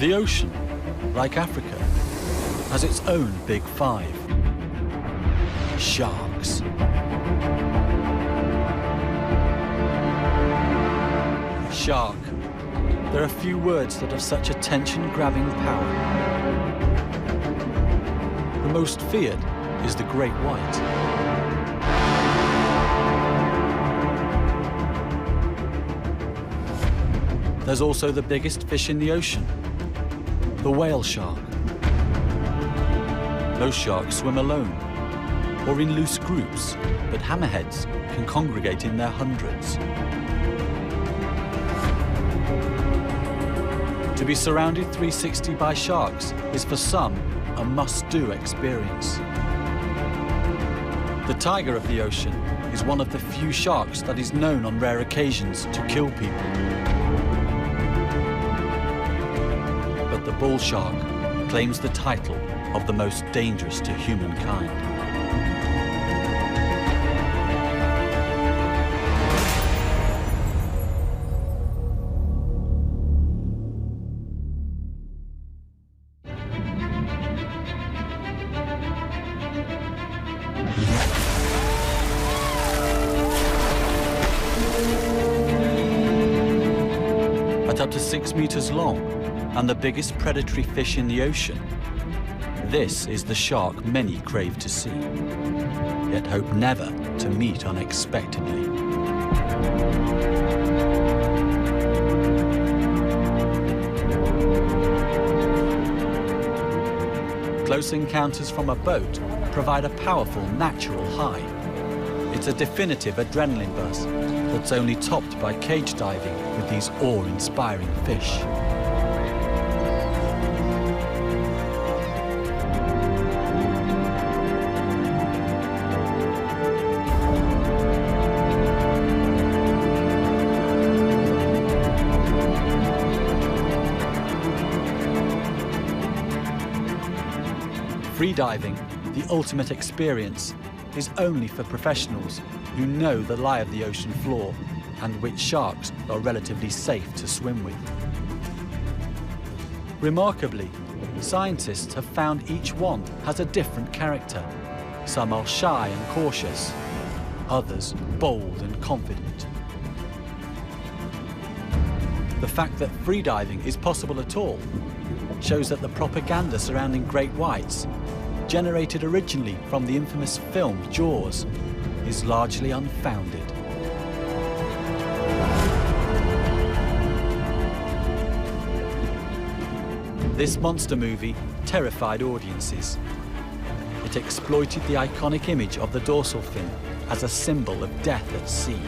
The ocean, like Africa, has its own big five. Sharks. Shark. There are few words that have such attention-grabbing power. The most feared is the great white. There's also the biggest fish in the ocean, the whale shark. Most sharks swim alone or in loose groups, but hammerheads can congregate in their hundreds. To be surrounded 360 by sharks is for some a must-do experience. The tiger of the ocean is one of the few sharks that is known on rare occasions to kill people. But the bull shark claims the title of the most dangerous to humankind. At up to 6 meters long and the biggest predatory fish in the ocean, this is the shark many crave to see, yet hope never to meet unexpectedly. Close encounters from a boat provide a powerful natural high. It's a definitive adrenaline buzz that's only topped by cage diving with these awe-inspiring fish. Freediving, the ultimate experience, is only for professionals who know the lie of the ocean floor and which sharks are relatively safe to swim with. Remarkably, scientists have found each one has a different character. Some are shy and cautious, others bold and confident. The fact that freediving is possible at all shows that the propaganda surrounding great whites, generated originally from the infamous film Jaws, is largely unfounded. This monster movie terrified audiences. It exploited the iconic image of the dorsal fin as a symbol of death at sea.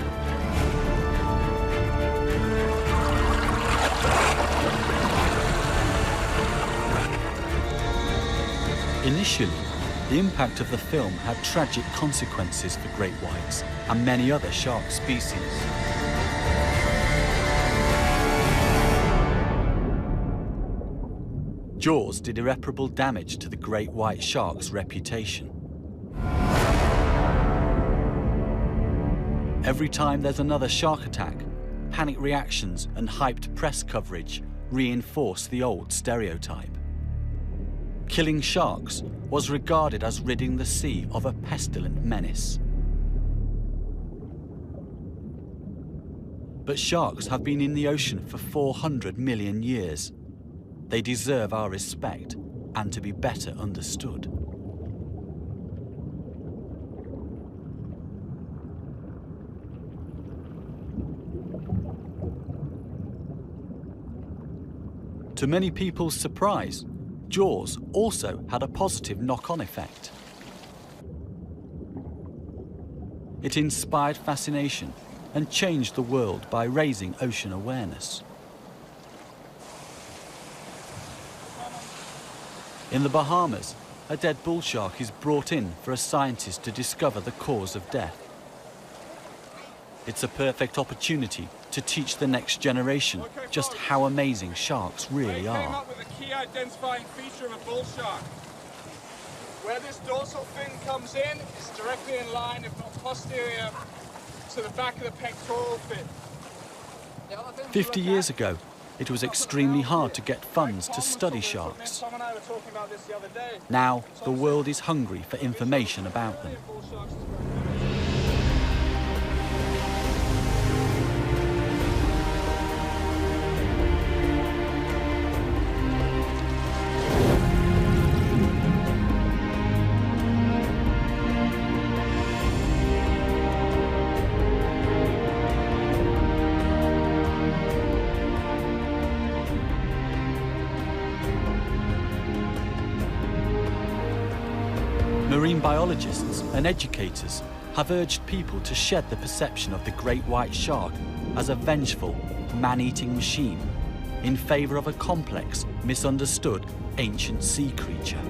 Initially, the impact of the film had tragic consequences for great whites and many other shark species. Jaws did irreparable damage to the great white shark's reputation. Every time there's another shark attack, panic reactions and hyped press coverage reinforce the old stereotype. Killing sharks was regarded as ridding the sea of a pestilent menace. But sharks have been in the ocean for 400 million years. They deserve our respect and to be better understood. To many people's surprise, Jaws also had a positive knock-on effect. It inspired fascination and changed the world by raising ocean awareness. In the Bahamas, a dead bull shark is brought in for a scientist to discover the cause of death. It's a perfect opportunity to teach the next generation just how amazing sharks really are. They came up with a key identifying feature of a bull shark. Where this dorsal fin comes in is directly in line, if not posterior, to the back of the pectoral fin. 50 years ago, it was extremely hard to get funds to study sharks. Now, the world is hungry for information about them. Marine biologists and educators have urged people to shed the perception of the great white shark as a vengeful, man-eating machine in favour of a complex, misunderstood, ancient sea creature.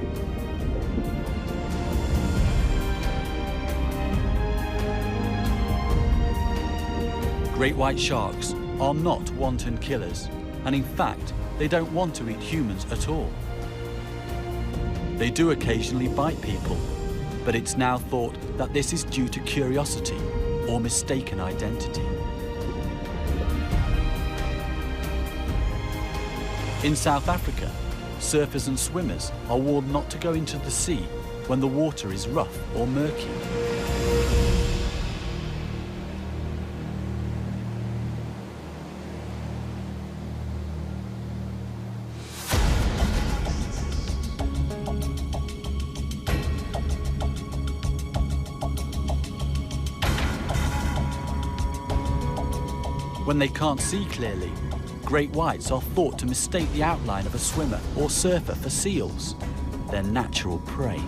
Great white sharks are not wanton killers, and in fact, they don't want to eat humans at all. They do occasionally bite people, but it's now thought that this is due to curiosity or mistaken identity. In South Africa, surfers and swimmers are warned not to go into the sea when the water is rough or murky. When they can't see clearly, great whites are thought to mistake the outline of a swimmer or surfer for seals, their natural prey.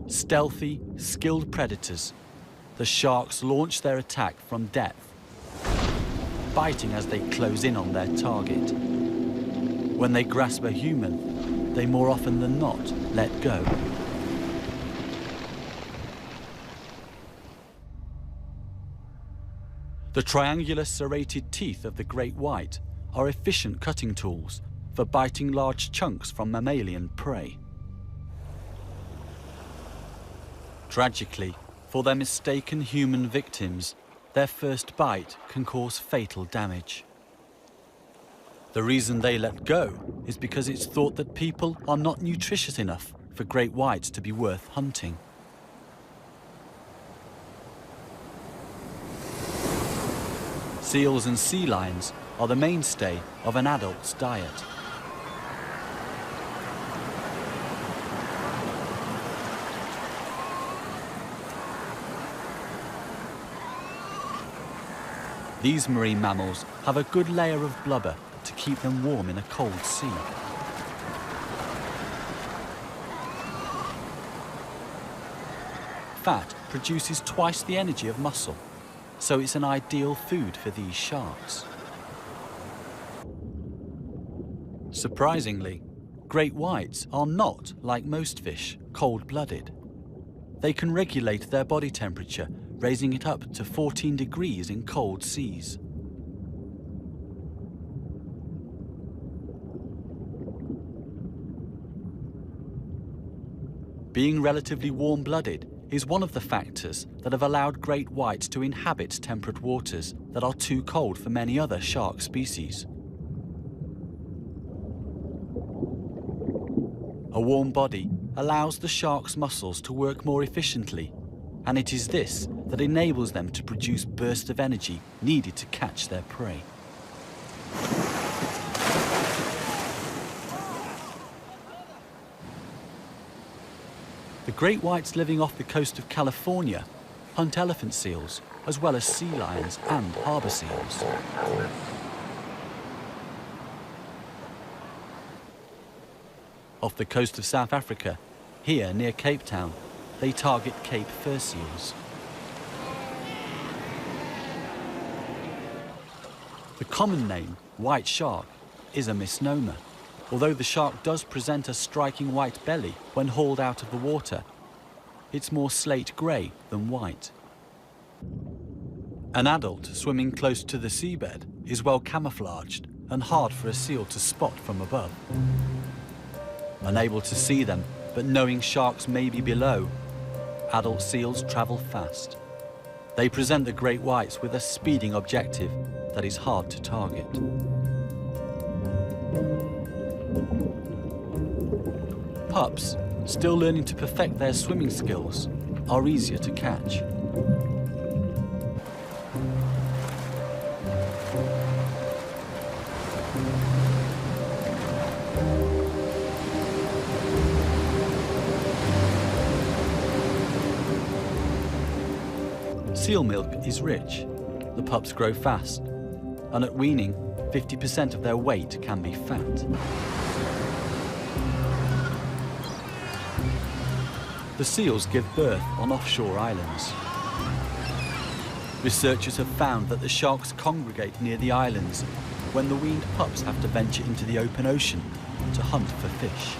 Stealthy, skilled predators, the sharks launch their attack from depth, biting as they close in on their target. When they grasp a human, they more often than not let go. The triangular serrated teeth of the great white are efficient cutting tools for biting large chunks from mammalian prey. Tragically, for their mistaken human victims, their first bite can cause fatal damage. The reason they let go is because it's thought that people are not nutritious enough for great whites to be worth hunting. Seals and sea lions are the mainstay of an adult's diet. These marine mammals have a good layer of blubber to keep them warm in a cold sea. Fat produces twice the energy of muscle, so it's an ideal food for these sharks. Surprisingly, great whites are not, like most fish, cold-blooded. They can regulate their body temperature, raising it up to 14 degrees in cold seas. Being relatively warm-blooded is one of the factors that have allowed great whites to inhabit temperate waters that are too cold for many other shark species. A warm body allows the shark's muscles to work more efficiently, and it is this that enables them to produce bursts of energy needed to catch their prey. The great whites living off the coast of California hunt elephant seals, as well as sea lions and harbour seals. Off the coast of South Africa, here near Cape Town, they target Cape fur seals. The common name, white shark, is a misnomer. Although the shark does present a striking white belly when hauled out of the water, it's more slate grey than white. An adult swimming close to the seabed is well camouflaged and hard for a seal to spot from above. Unable to see them, but knowing sharks may be below, adult seals travel fast. They present the great whites with a speeding objective that is hard to target. Pups, still learning to perfect their swimming skills, are easier to catch. Seal milk is rich. The pups grow fast, and at weaning, 50% of their weight can be fat. The seals give birth on offshore islands. Researchers have found that the sharks congregate near the islands when the weaned pups have to venture into the open ocean to hunt for fish.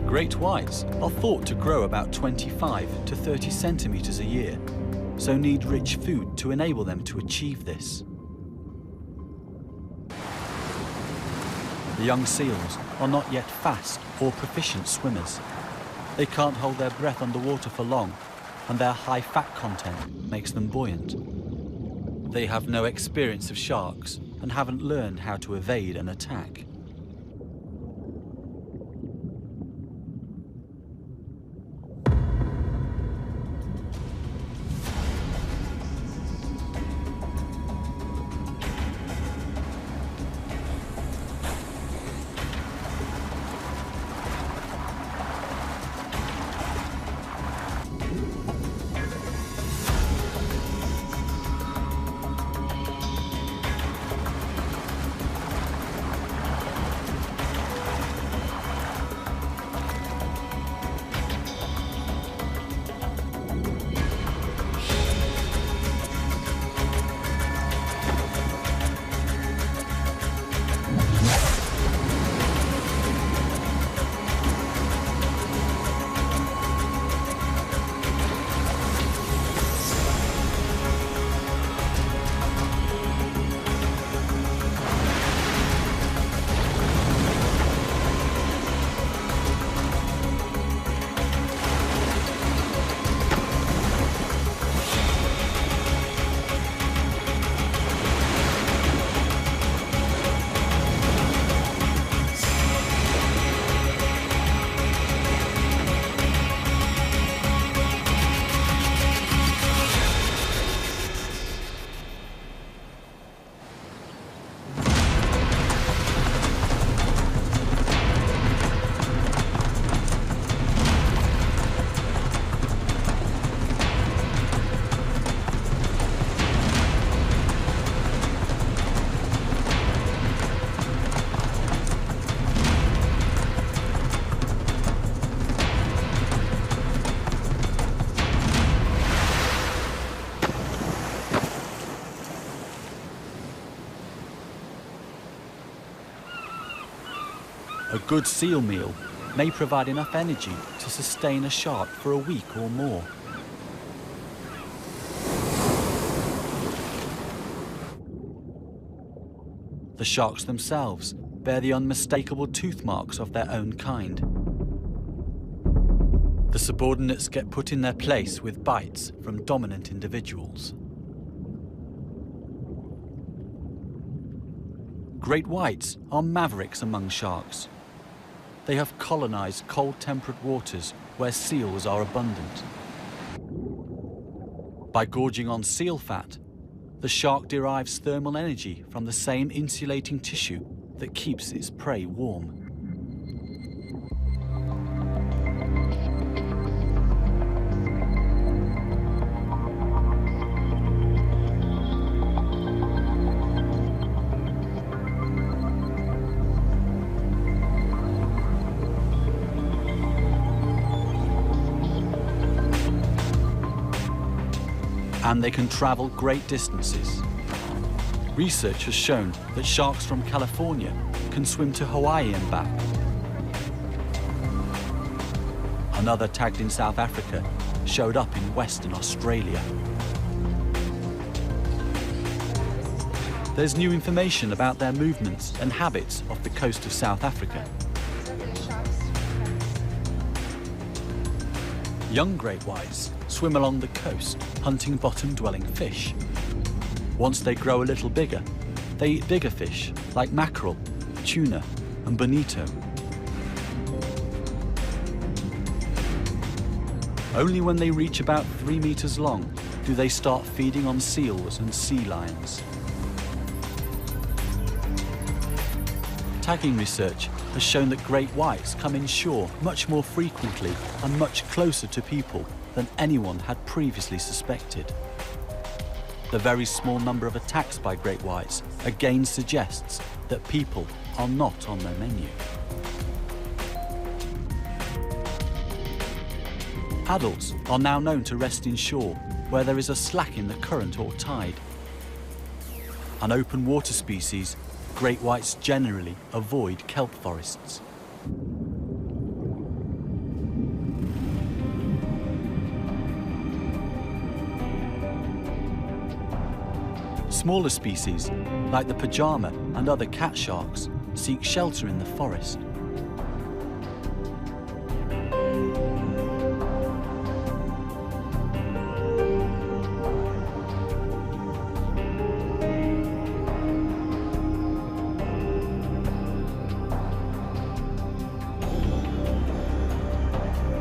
Great whites are thought to grow about 25 to 30 centimeters a year, so need rich food to enable them to achieve this. The young seals are not yet fast or proficient swimmers. They can't hold their breath underwater for long, and their high fat content makes them buoyant. They have no experience of sharks and haven't learned how to evade an attack. A good seal meal may provide enough energy to sustain a shark for a week or more. The sharks themselves bear the unmistakable tooth marks of their own kind. The subordinates get put in their place with bites from dominant individuals. Great whites are mavericks among sharks. They have colonized cold temperate waters where seals are abundant. By gorging on seal fat, the shark derives thermal energy from the same insulating tissue that keeps its prey warm. And they can travel great distances. Research has shown that sharks from California can swim to Hawaii and back. Another tagged in South Africa showed up in Western Australia. There's new information about their movements and habits off the coast of South Africa. Young great whites swim along the coast, hunting bottom-dwelling fish. Once they grow a little bigger, they eat bigger fish like mackerel, tuna, and bonito. Only when they reach about 3 meters long do they start feeding on seals and sea lions. Tagging research has shown that great whites come inshore much more frequently and much closer to people than anyone had previously suspected. The very small number of attacks by great whites again suggests that people are not on their menu. Adults are now known to rest inshore where there is a slack in the current or tide. An open water species, great whites generally avoid kelp forests. Smaller species, like the pajama and other cat sharks, seek shelter in the forest.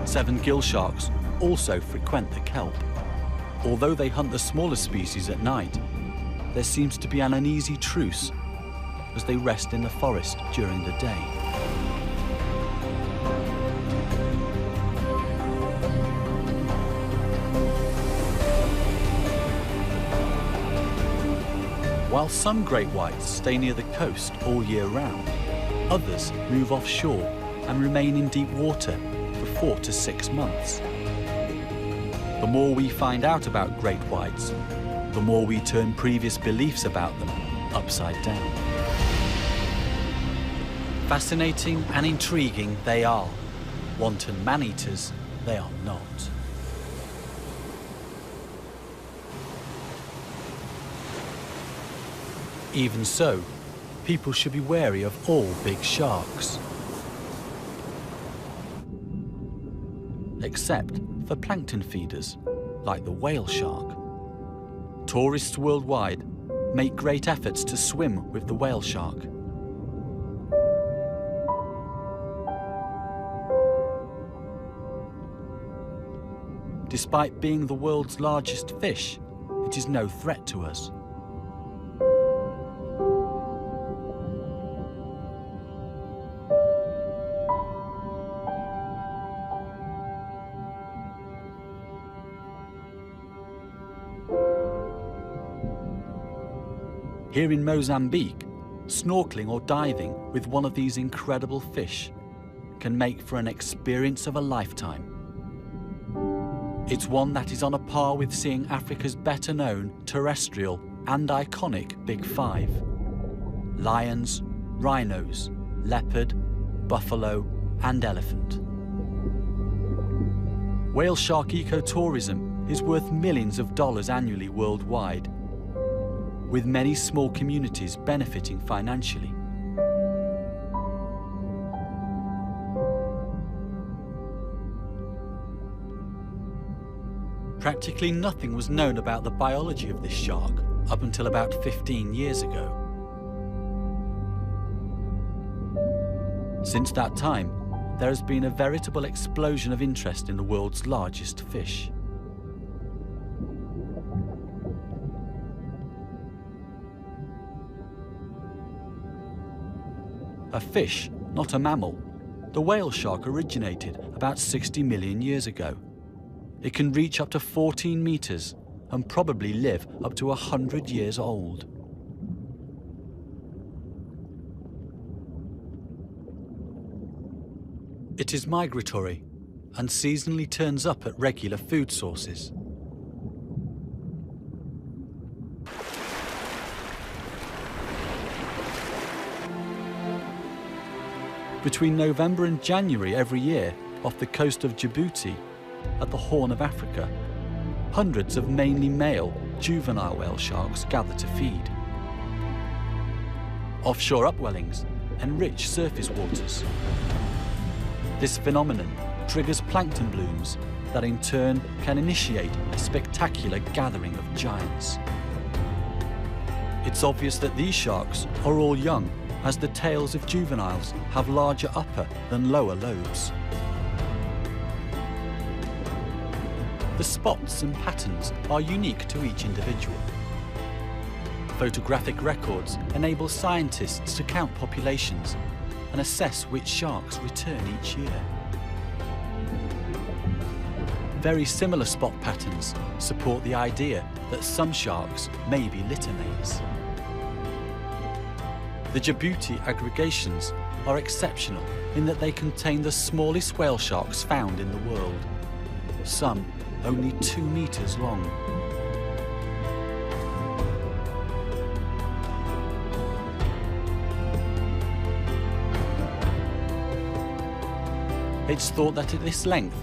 Seven-gill sharks also frequent the kelp. Although they hunt the smaller species at night, there seems to be an uneasy truce as they rest in the forest during the day. While some great whites stay near the coast all year round, others move offshore and remain in deep water for 4 to 6 months. The more we find out about great whites, the more we turn previous beliefs about them upside down. Fascinating and intriguing they are. Wanton man-eaters they are not. Even so, people should be wary of all big sharks. Except for plankton feeders, like the whale shark. Tourists worldwide make great efforts to swim with the whale shark. Despite being the world's largest fish, it is no threat to us. Here in Mozambique, snorkeling or diving with one of these incredible fish can make for an experience of a lifetime. It's one that is on a par with seeing Africa's better-known terrestrial and iconic Big Five: lions, rhinos, leopard, buffalo, and elephant. Whale shark ecotourism is worth millions of dollars annually worldwide, with many small communities benefiting financially. Practically nothing was known about the biology of this shark up until about 15 years ago. Since that time, there has been a veritable explosion of interest in the world's largest fish. A fish, not a mammal, the whale shark originated about 60 million years ago. It can reach up to 14 meters and probably live up to 100 years old. It is migratory and seasonally turns up at regular food sources. Between November and January every year, off the coast of Djibouti, at the Horn of Africa, hundreds of mainly male juvenile whale sharks gather to feed. Offshore upwellings enrich surface waters. This phenomenon triggers plankton blooms that in turn can initiate a spectacular gathering of giants. It's obvious that these sharks are all young, as the tails of juveniles have larger upper than lower lobes. The spots and patterns are unique to each individual. Photographic records enable scientists to count populations and assess which sharks return each year. Very similar spot patterns support the idea that some sharks may be littermates. The Djibouti aggregations are exceptional in that they contain the smallest whale sharks found in the world, some only 2 meters long. It's thought that at this length,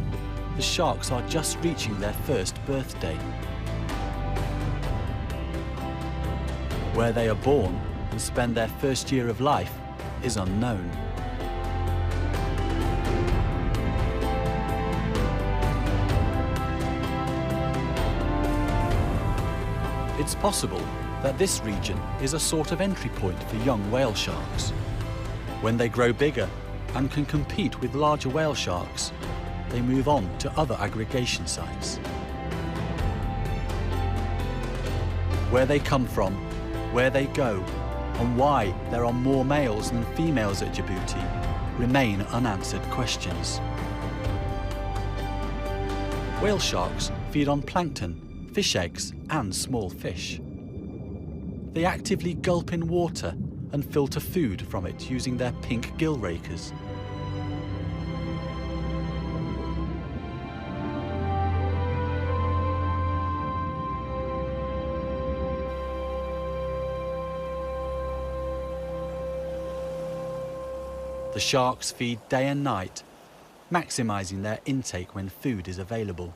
the sharks are just reaching their first birthday. Where they are born and spend their first year of life is unknown. It's possible that this region is a sort of entry point for young whale sharks. When they grow bigger and can compete with larger whale sharks, they move on to other aggregation sites. Where they come from, where they go, and why there are more males than females at Djibouti remain unanswered questions. Whale sharks feed on plankton, fish eggs, and small fish. They actively gulp in water and filter food from it using their pink gill rakers. The sharks feed day and night, maximizing their intake when food is available.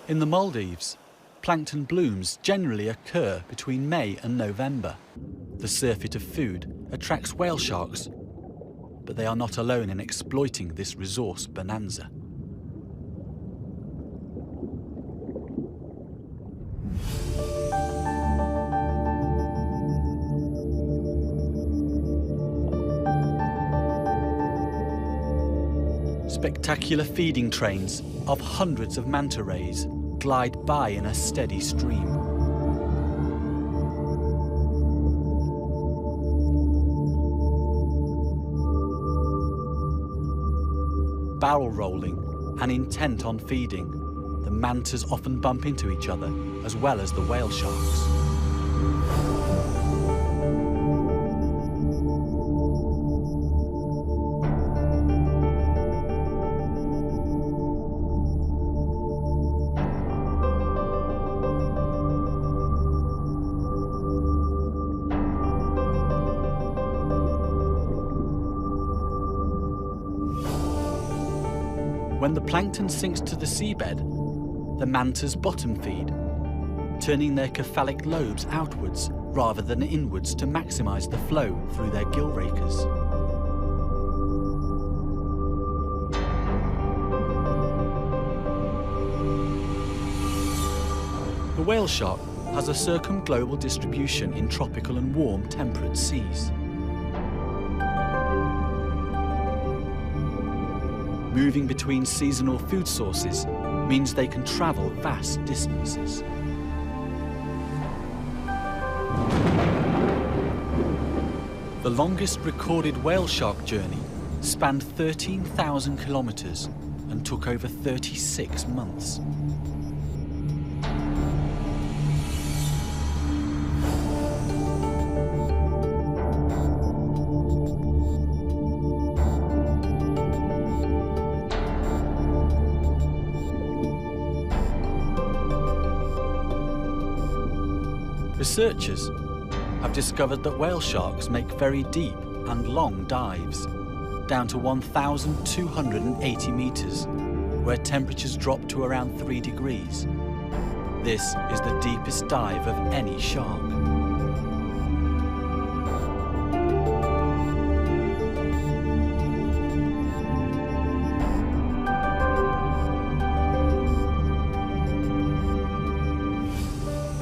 In the Maldives, plankton blooms generally occur between May and November. The surfeit of food attracts whale sharks, but they are not alone in exploiting this resource bonanza. Spectacular feeding trains of hundreds of manta rays glide by in a steady stream. Barrel rolling and intent on feeding, the mantas often bump into each other as well as the whale sharks. When the plankton sinks to the seabed, the mantas bottom feed, turning their cephalic lobes outwards rather than inwards to maximize the flow through their gill rakers. The whale shark has a circumglobal distribution in tropical and warm temperate seas. Moving between seasonal food sources means they can travel vast distances. The longest recorded whale shark journey spanned 13,000 kilometers and took over 36 months. Researchers have discovered that whale sharks make very deep and long dives, down to 1,280 meters, where temperatures drop to around 3 degrees. This is the deepest dive of any shark.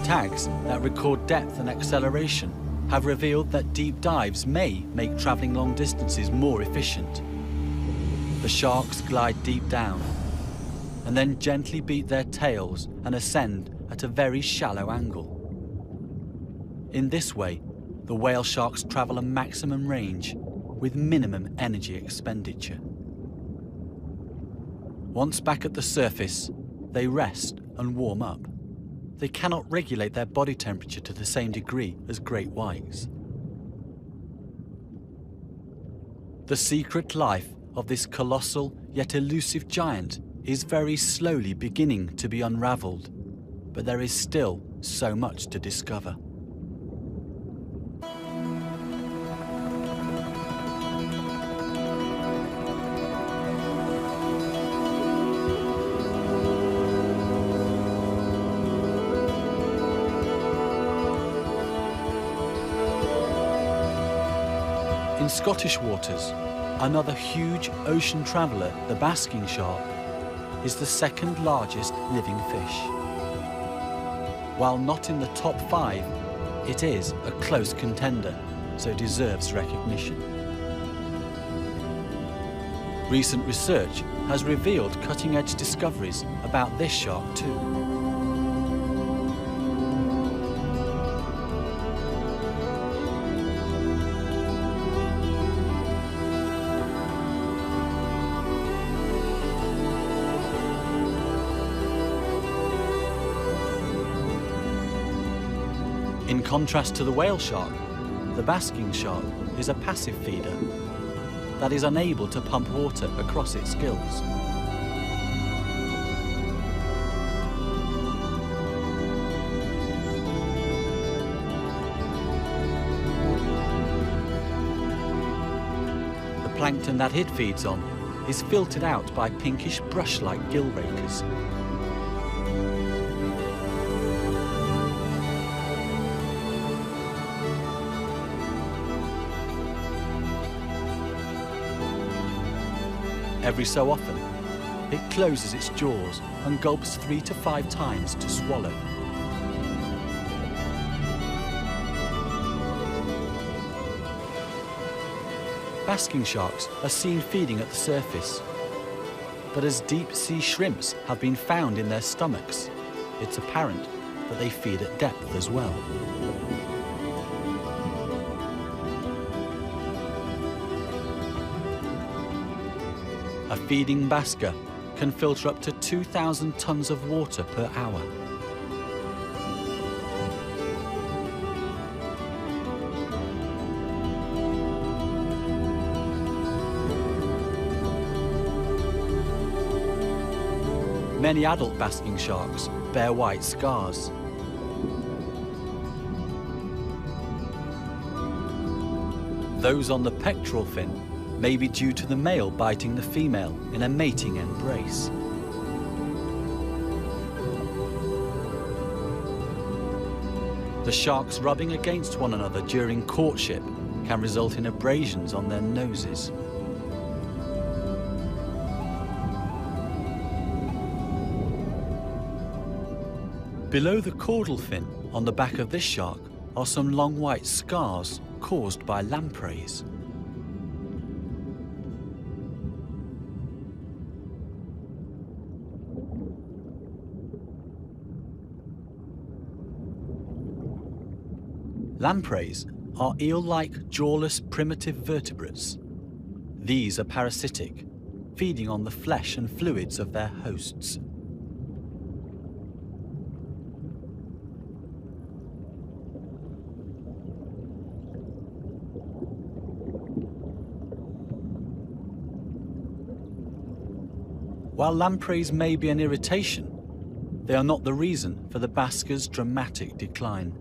Tags that record depth and acceleration have revealed that deep dives may make travelling long distances more efficient. The sharks glide deep down and then gently beat their tails and ascend at a very shallow angle. In this way, the whale sharks travel a maximum range with minimum energy expenditure. Once back at the surface, they rest and warm up. They cannot regulate their body temperature to the same degree as great whites. The secret life of this colossal yet elusive giant is very slowly beginning to be unraveled, but there is still so much to discover. In Scottish waters, another huge ocean traveller, the basking shark, is the second largest living fish. While not in the top 5, it is a close contender, so deserves recognition. Recent research has revealed cutting-edge discoveries about this shark too. In contrast to the whale shark, the basking shark is a passive feeder that is unable to pump water across its gills. The plankton that it feeds on is filtered out by pinkish brush-like gill rakers. Every so often, it closes its jaws and gulps 3 to 5 times to swallow. Basking sharks are seen feeding at the surface, but as deep-sea shrimps have been found in their stomachs, it's apparent that they feed at depth as well. A feeding basker can filter up to 2,000 tons of water per hour. Many adult basking sharks bear white scars. Those on the pectoral fin may be due to the male biting the female in a mating embrace. The sharks rubbing against one another during courtship can result in abrasions on their noses. Below the caudal fin on the back of this shark are some long white scars caused by lampreys. Lampreys are eel-like, jawless, primitive vertebrates. These are parasitic, feeding on the flesh and fluids of their hosts. While lampreys may be an irritation, they are not the reason for the basker's dramatic decline.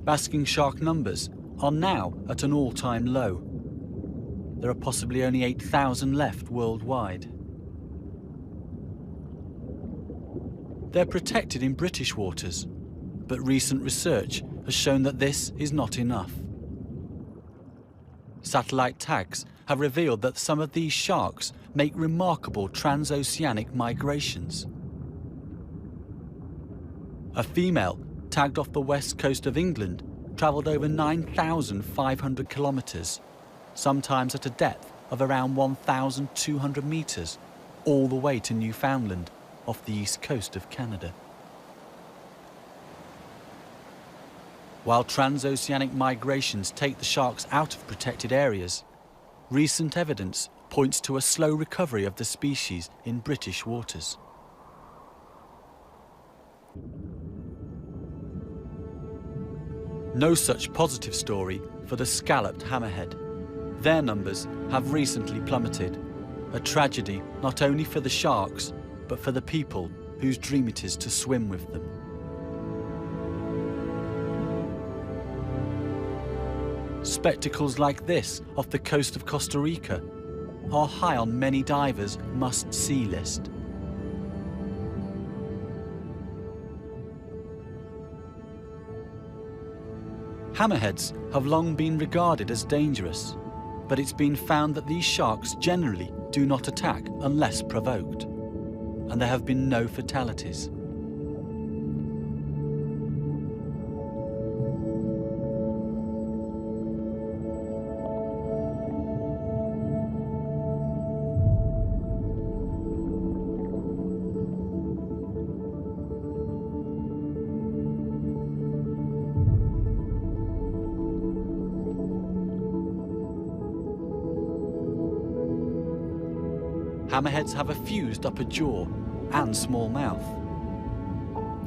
Basking shark numbers are now at an all-time low. There are possibly only 8,000 left worldwide. They're protected in British waters, but recent research has shown that this is not enough. Satellite tags have revealed that some of these sharks make remarkable transoceanic migrations. A female tagged off the west coast of England travelled over 9,500 kilometres, sometimes at a depth of around 1,200 metres, all the way to Newfoundland, off the east coast of Canada. While transoceanic migrations take the sharks out of protected areas, recent evidence points to a slow recovery of the species in British waters. No such positive story for the Scalloped Hammerhead. Their numbers have recently plummeted, a tragedy not only for the sharks, but for the people whose dream it is to swim with them. Spectacles like this off the coast of Costa Rica are high on many divers' must-see list. Hammerheads have long been regarded as dangerous, but it's been found that these sharks generally do not attack unless provoked, and there have been no fatalities. Hammerheads have a fused upper jaw and small mouth.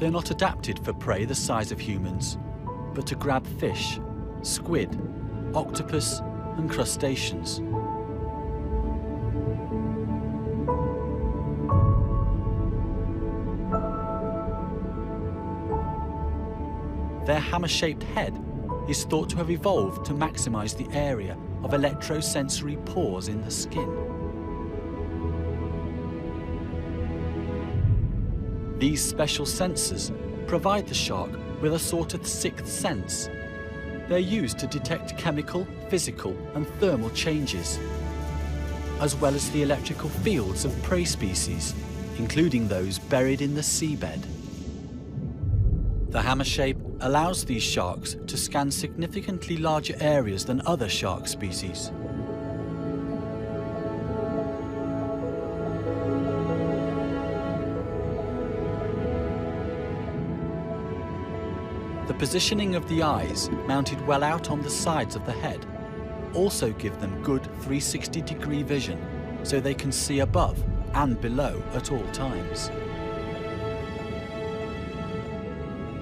They're not adapted for prey the size of humans, but to grab fish, squid, octopus, and crustaceans. Their hammer-shaped head is thought to have evolved to maximize the area of electrosensory pores in the skin. These special sensors provide the shark with a sort of sixth sense. They're used to detect chemical, physical, and thermal changes, as well as the electrical fields of prey species, including those buried in the seabed. The hammer shape allows these sharks to scan significantly larger areas than other shark species. The positioning of the eyes, mounted well out on the sides of the head, also give them good 360-degree vision, so they can see above and below at all times.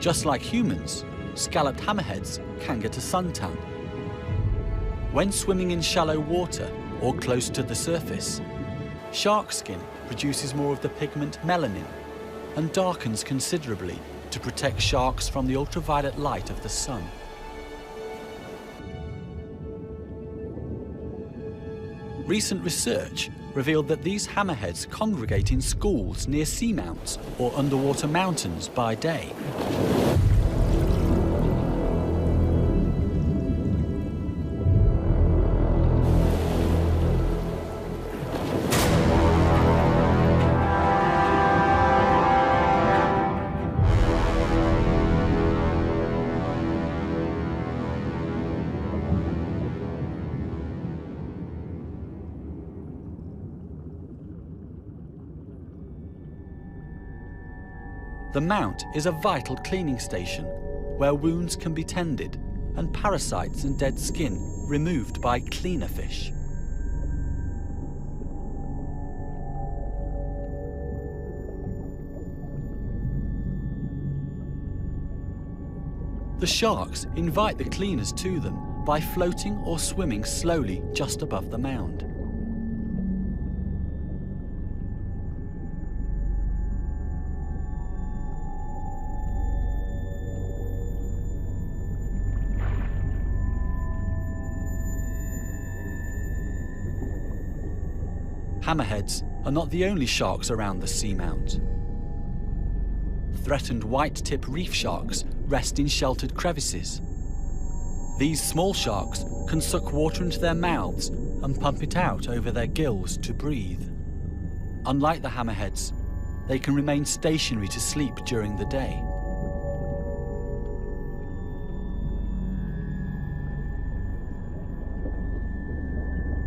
Just like humans, scalloped hammerheads can get a suntan. When swimming in shallow water or close to the surface, shark skin produces more of the pigment melanin and darkens considerably to protect sharks from the ultraviolet light of the sun. Recent research revealed that these hammerheads congregate in schools near seamounts or underwater mountains by day. The mount is a vital cleaning station where wounds can be tended and parasites and dead skin removed by cleaner fish. The sharks invite the cleaners to them by floating or swimming slowly just above the mound. Hammerheads are not the only sharks around the seamount. Threatened white-tip reef sharks rest in sheltered crevices. These small sharks can suck water into their mouths and pump it out over their gills to breathe. Unlike the hammerheads, they can remain stationary to sleep during the day.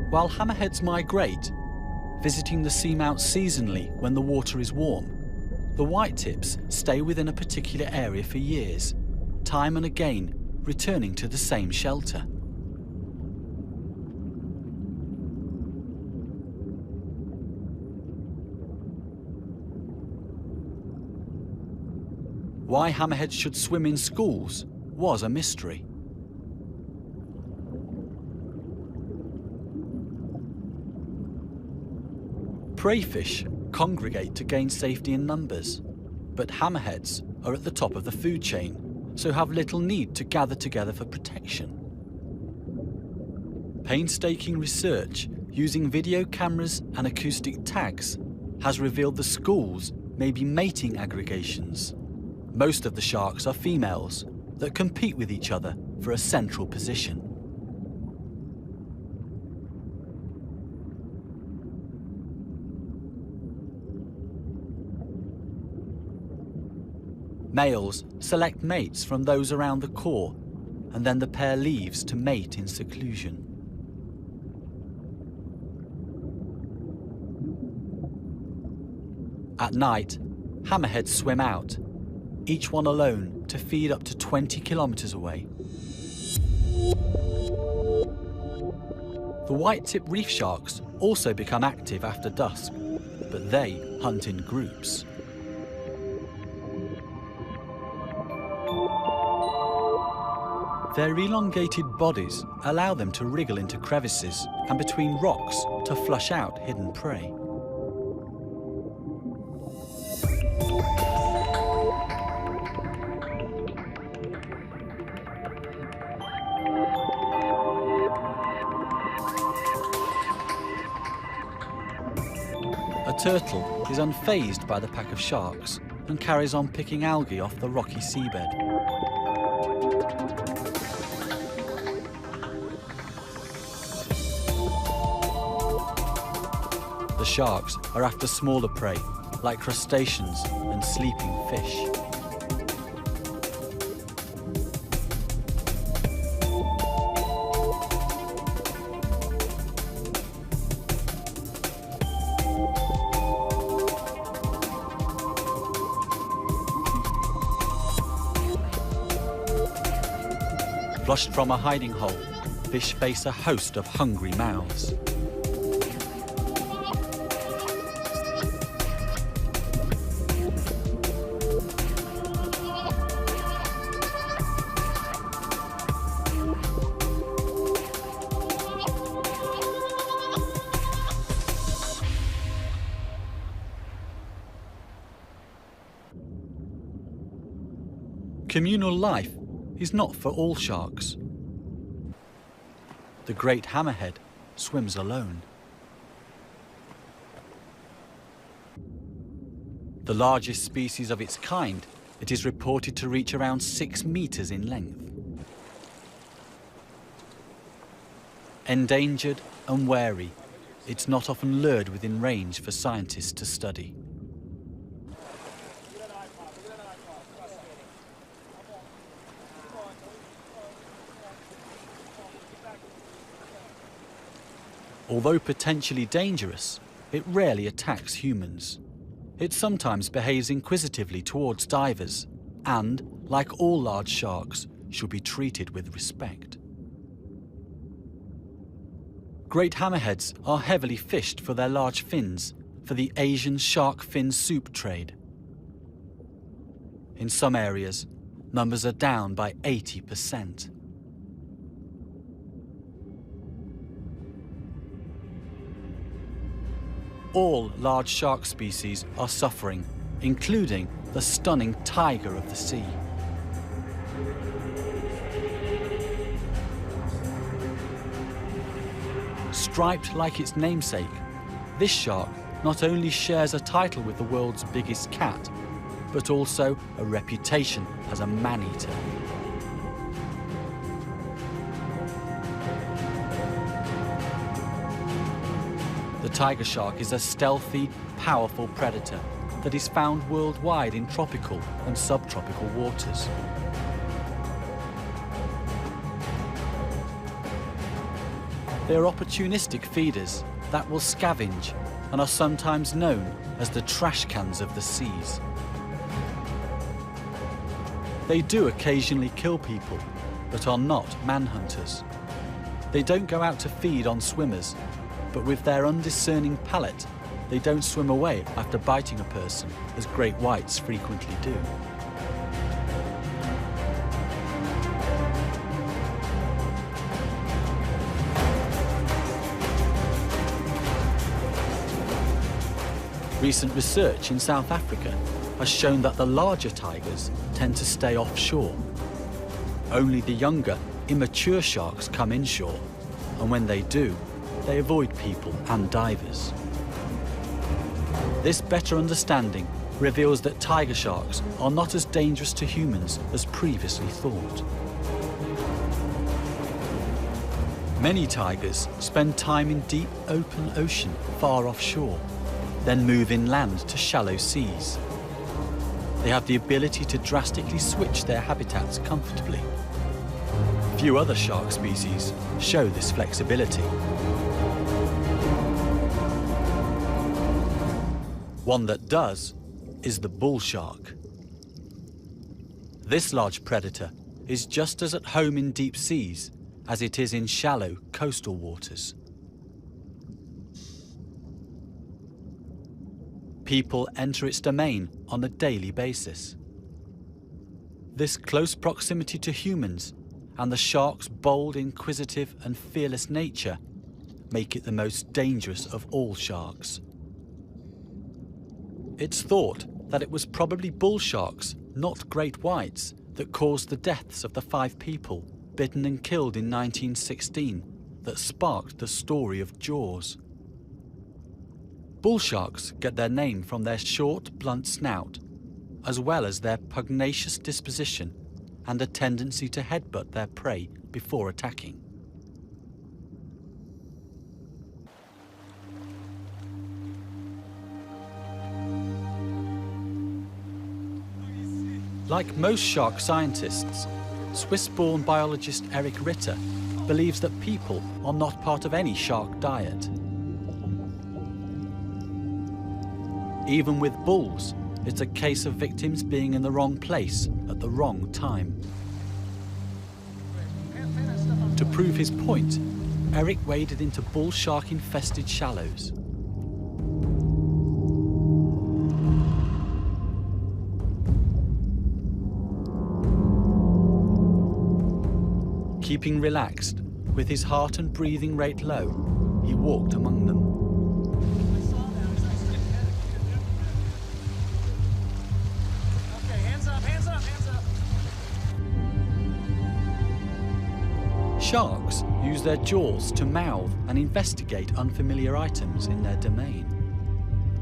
While hammerheads migrate, visiting the seamount seasonally when the water is warm, the white-tips stay within a particular area for years, time and again returning to the same shelter. Why hammerheads should swim in schools was a mystery. Prey fish congregate to gain safety in numbers, but hammerheads are at the top of the food chain, so have little need to gather together for protection. Painstaking research using video cameras and acoustic tags has revealed the schools may be mating aggregations. Most of the sharks are females that compete with each other for a central position. Males select mates from those around the core, and then the pair leaves to mate in seclusion. At night, hammerheads swim out, each one alone to feed up to 20 kilometers away. The white-tip reef sharks also become active after dusk, but they hunt in groups. Their elongated bodies allow them to wriggle into crevices and between rocks to flush out hidden prey. A turtle is unfazed by the pack of sharks and carries on picking algae off the rocky seabed. The sharks are after smaller prey, like crustaceans and sleeping fish. Flushed from a hiding hole, fish face a host of hungry mouths. Communal life is not for all sharks. The Great Hammerhead swims alone. The largest species of its kind, it is reported to reach around 6 meters in length. Endangered and wary, it's not often lured within range for scientists to study. Although potentially dangerous, it rarely attacks humans. It sometimes behaves inquisitively towards divers and, like all large sharks, should be treated with respect. Great hammerheads are heavily fished for their large fins for the Asian shark fin soup trade. In some areas, numbers are down by 80%. All large shark species are suffering, including the stunning tiger of the sea. Striped like its namesake, this shark not only shares a title with the world's biggest cat, but also a reputation as a man-eater. The tiger shark is a stealthy, powerful predator that is found worldwide in tropical and subtropical waters. They are opportunistic feeders that will scavenge and are sometimes known as the trash cans of the seas. They do occasionally kill people, but are not manhunters. They don't go out to feed on swimmers, but with their undiscerning palate, they don't swim away after biting a person, as great whites frequently do. Recent research in South Africa has shown that the larger tigers tend to stay offshore. Only the younger, immature sharks come inshore, and when they do, they avoid people and divers. This better understanding reveals that tiger sharks are not as dangerous to humans as previously thought. Many tigers spend time in deep open ocean far offshore, then move inland to shallow seas. They have the ability to drastically switch their habitats comfortably. Few other shark species show this flexibility. One that does is the bull shark. This large predator is just as at home in deep seas as it is in shallow coastal waters. People enter its domain on a daily basis. This close proximity to humans and the shark's bold, inquisitive and fearless nature make it the most dangerous of all sharks. It's thought that it was probably bull sharks, not great whites, that caused the deaths of the 5 people bitten and killed in 1916 that sparked the story of Jaws. Bull sharks get their name from their short, blunt snout, as well as their pugnacious disposition and a tendency to headbutt their prey before attacking. Like most shark scientists, Swiss-born biologist Eric Ritter believes that people are not part of any shark diet. Even with bulls, it's a case of victims being in the wrong place at the wrong time. To prove his point, Eric waded into bull shark-infested shallows. Keeping relaxed, with his heart and breathing rate low, he walked among them. Sharks use their jaws to mouth and investigate unfamiliar items in their domain.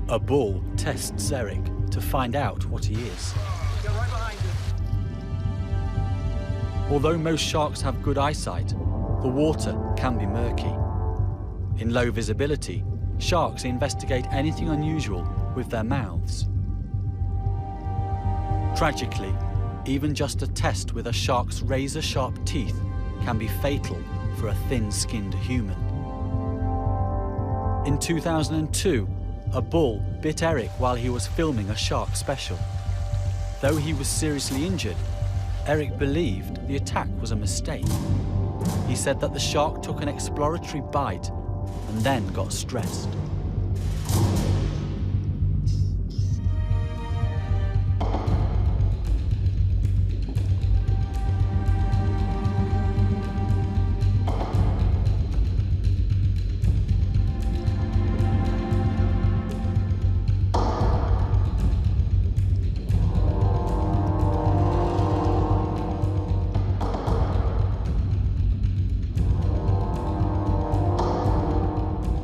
A bull tests Eric to find out what he is. Get right behind you. Although most sharks have good eyesight, the water can be murky. In low visibility, sharks investigate anything unusual with their mouths. Tragically, even just a test with a shark's razor-sharp teeth can be fatal for a thin-skinned human. In 2002, a bull bit Eric while he was filming a shark special. Though he was seriously injured, Eric believed the attack was a mistake. He said that the shark took an exploratory bite and then got stressed.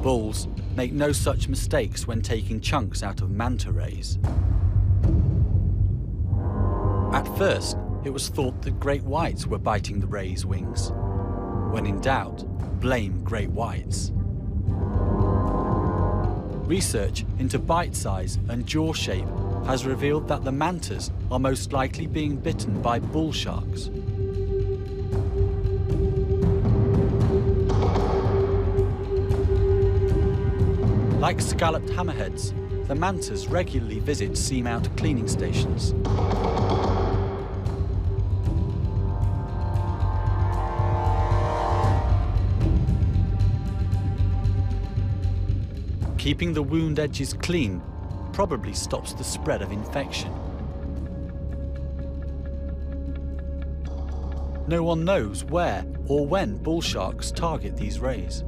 Bulls make no such mistakes when taking chunks out of manta rays. At first, it was thought that great whites were biting the rays' wings. When in doubt, blame great whites. Research into bite size and jaw shape has revealed that the mantas are most likely being bitten by bull sharks. Like scalloped hammerheads, the mantas regularly visit seamount cleaning stations. Keeping the wound edges clean probably stops the spread of infection. No one knows where or when bull sharks target these rays.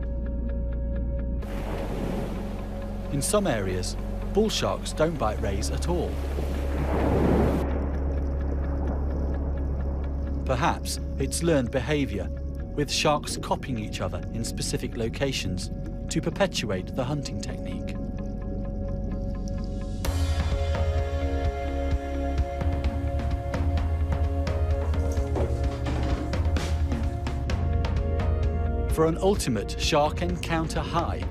In some areas, bull sharks don't bite rays at all. Perhaps it's learned behavior, with sharks copying each other in specific locations to perpetuate the hunting technique. For an ultimate shark encounter high,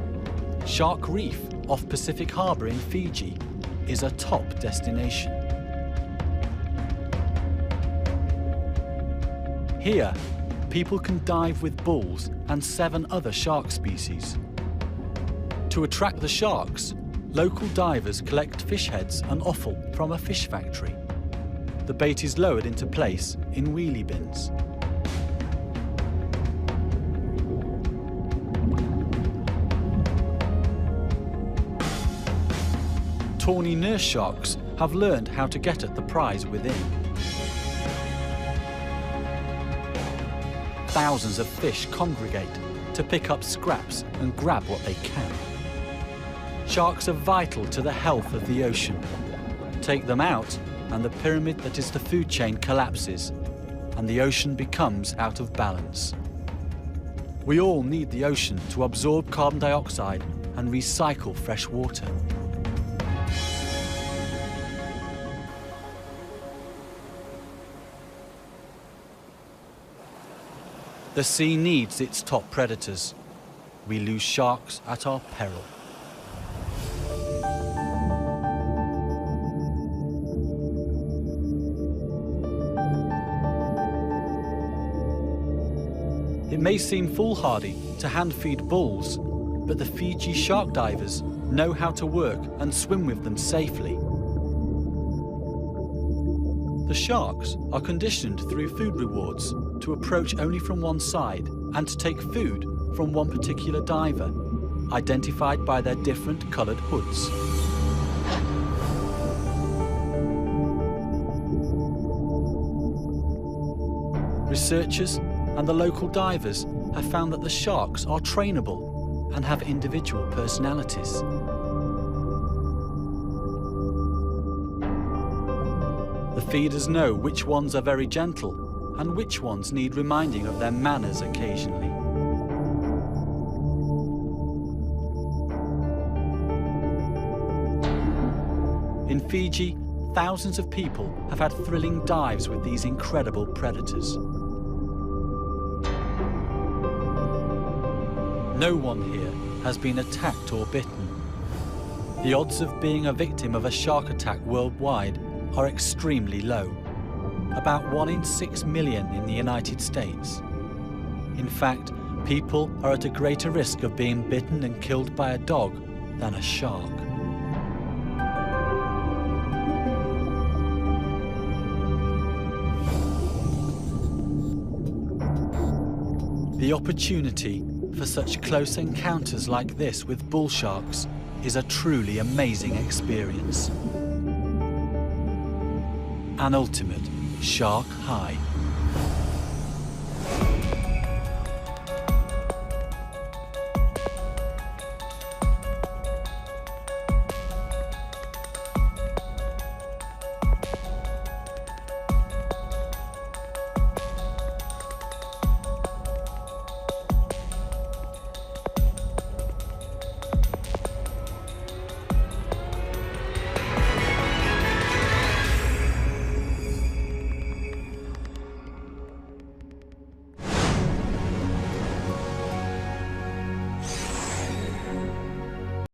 Shark Reef off Pacific Harbour in Fiji is a top destination. Here, people can dive with bulls and 7 other shark species. To attract the sharks, local divers collect fish heads and offal from a fish factory. The bait is lowered into place in wheelie bins. Tawny nurse sharks have learned how to get at the prize within. Thousands of fish congregate to pick up scraps and grab what they can. Sharks are vital to the health of the ocean. Take them out and the pyramid that is the food chain collapses and the ocean becomes out of balance. We all need the ocean to absorb carbon dioxide and recycle fresh water. The sea needs its top predators. We lose sharks at our peril. It may seem foolhardy to hand-feed bulls, but the Fiji shark divers know how to work and swim with them safely. The sharks are conditioned through food rewards to approach only from one side and to take food from one particular diver, identified by their different coloured hoods. Researchers and the local divers have found that the sharks are trainable and have individual personalities. The feeders know which ones are very gentle and which ones need reminding of their manners occasionally. In Fiji, thousands of people have had thrilling dives with these incredible predators. No one here has been attacked or bitten. The odds of being a victim of a shark attack worldwide are extremely low, about 1 in 6 million in the United States. In fact, people are at a greater risk of being bitten and killed by a dog than a shark. The opportunity for such close encounters like this with bull sharks is a truly amazing experience. An ultimate shark high.